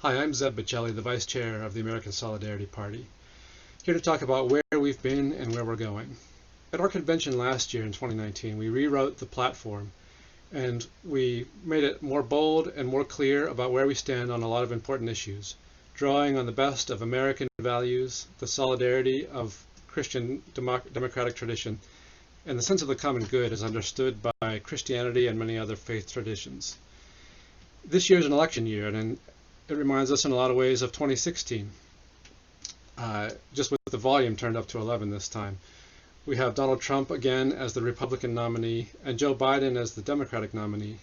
Hi, I'm Zeb Baccelli, the Vice Chair of the American Solidarity Party, here to talk about where we've been and where we're going. At our convention last year in 2019, we rewrote the platform and we made it more bold and more clear about where we stand on a lot of important issues, drawing on the best of American values, the solidarity of Christian democratic tradition, and the sense of the common good as understood by Christianity and many other faith traditions. This year is an election year, and it reminds us in a lot of ways of 2016, just with the volume turned up to 11 this time. We have Donald Trump again as the Republican nominee and Joe Biden as the Democratic nominee.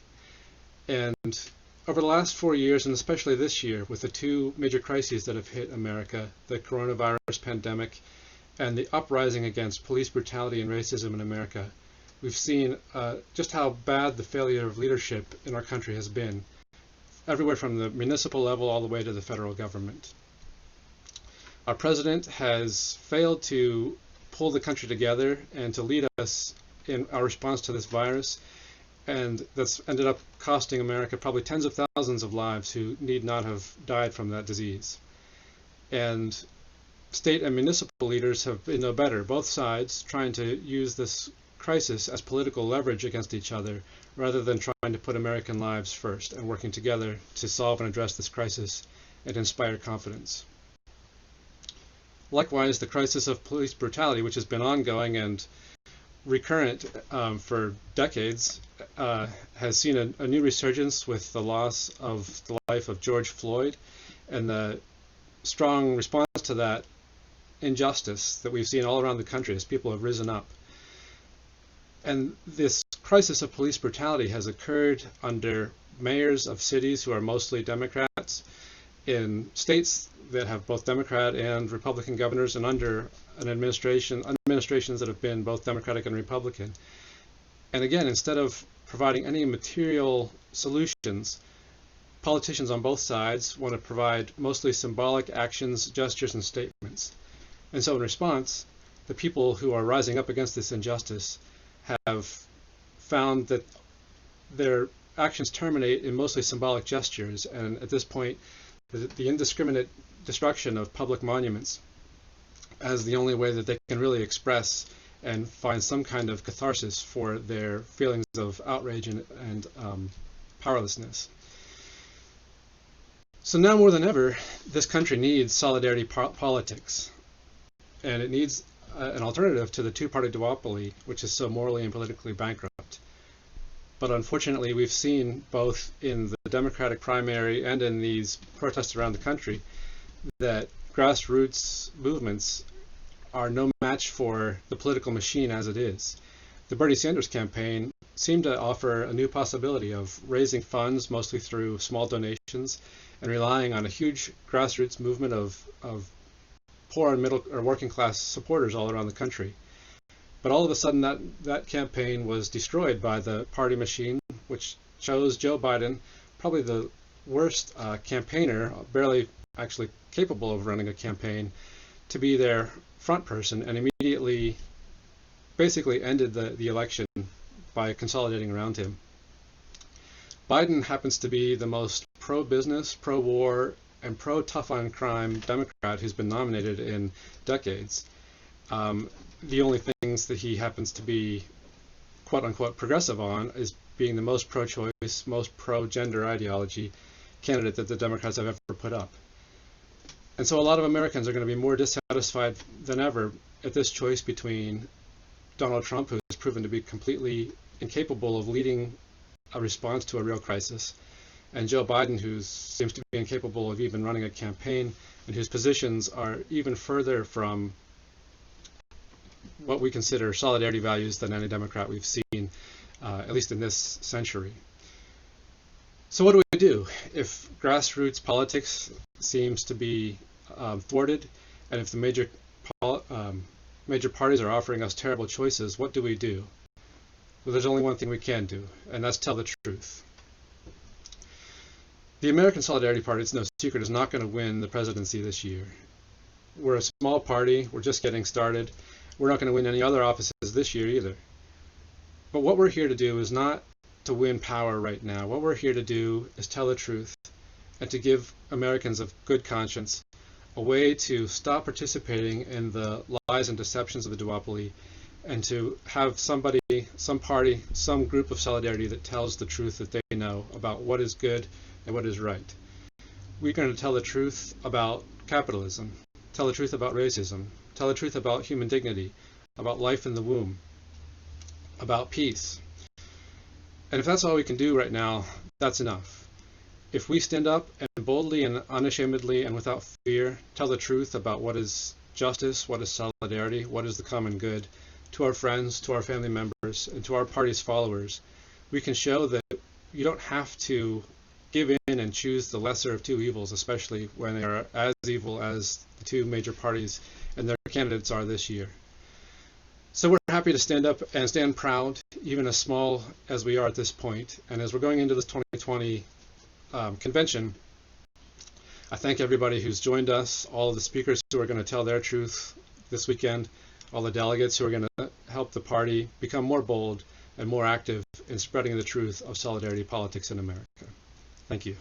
And over the last 4 years, and especially this year, with the two major crises that have hit America, the coronavirus pandemic and the uprising against police brutality and racism in America, we've seen just how bad the failure of leadership in our country has been, everywhere from the municipal level all the way to the federal government. Our president has failed to pull the country together and to lead us in our response to this virus, and that's ended up costing America probably tens of thousands of lives who need not have died from that disease. And state and municipal leaders have been no better, both sides trying to use this crisis as political leverage against each other rather than trying to put American lives first and working together to solve and address this crisis and inspire confidence. Likewise, the crisis of police brutality, which has been ongoing and recurrent for decades, has seen a new resurgence with the loss of the life of George Floyd and the strong response to that injustice that we've seen all around the country as people have risen up. And this crisis of police brutality has occurred under mayors of cities who are mostly Democrats, in states that have both Democrat and Republican governors, and under an administrations that have been both Democratic and Republican. And again, instead of providing any material solutions, politicians on both sides want to provide mostly symbolic actions, gestures, and statements. And so in response, the people who are rising up against this injustice have found that their actions terminate in mostly symbolic gestures, and at this point, the indiscriminate destruction of public monuments as the only way that they can really express and find some kind of catharsis for their feelings of outrage and powerlessness. So now more than ever, this country needs solidarity politics, and it needs an alternative to the two-party duopoly, which is so morally and politically bankrupt. But unfortunately, we've seen both in the Democratic primary and in these protests around the country that grassroots movements are no match for the political machine as it is. The Bernie Sanders campaign seemed to offer a new possibility of raising funds mostly through small donations and relying on a huge grassroots movement of poor and middle or working class supporters all around the country. But all of a sudden that campaign was destroyed by the party machine, which chose Joe Biden, probably the worst campaigner, barely actually capable of running a campaign, to be their front person, and immediately basically ended the election by consolidating around him. Biden happens to be the most pro-business, pro-war, and pro-tough-on-crime Democrat who's been nominated in decades. The only things that he happens to be quote-unquote progressive on is being the most pro-choice, most pro-gender ideology candidate that the Democrats have ever put up. And so a lot of Americans are going to be more dissatisfied than ever at this choice between Donald Trump, who has proven to be completely incapable of leading a response to a real crisis, and Joe Biden, who seems to be incapable of even running a campaign, and whose positions are even further from what we consider solidarity values than any Democrat we've seen, at least in this century. So what do we do if grassroots politics seems to be thwarted, and if the major parties are offering us terrible choices? What do we do? Well, there's only one thing we can do, and that's tell the truth. The American Solidarity Party, it's no secret, is not going to win the presidency this year. We're a small party. We're just getting started. We're not going to win any other offices this year either. But what we're here to do is not to win power right now. What we're here to do is tell the truth and to give Americans of good conscience a way to stop participating in the lies and deceptions of the duopoly, and to have somebody, some party, some group of solidarity that tells the truth that they know about what is good and what is right. We're going to tell the truth about capitalism, tell the truth about racism, tell the truth about human dignity, about life in the womb, about peace. And if that's all we can do right now, that's enough. If we stand up and boldly and unashamedly and without fear tell the truth about what is justice, what is solidarity, what is the common good, to our friends, to our family members, and to our party's followers, we can show that you don't have to give in and choose the lesser of two evils, especially when they are as evil as the two major parties and their candidates are this year. So we're happy to stand up and stand proud, even as small as we are at this point. And as we're going into this 2020 convention, I thank everybody who's joined us, all of the speakers who are going to tell their truth this weekend, all the delegates who are going to help the party become more bold and more active in spreading the truth of solidarity politics in America. Thank you.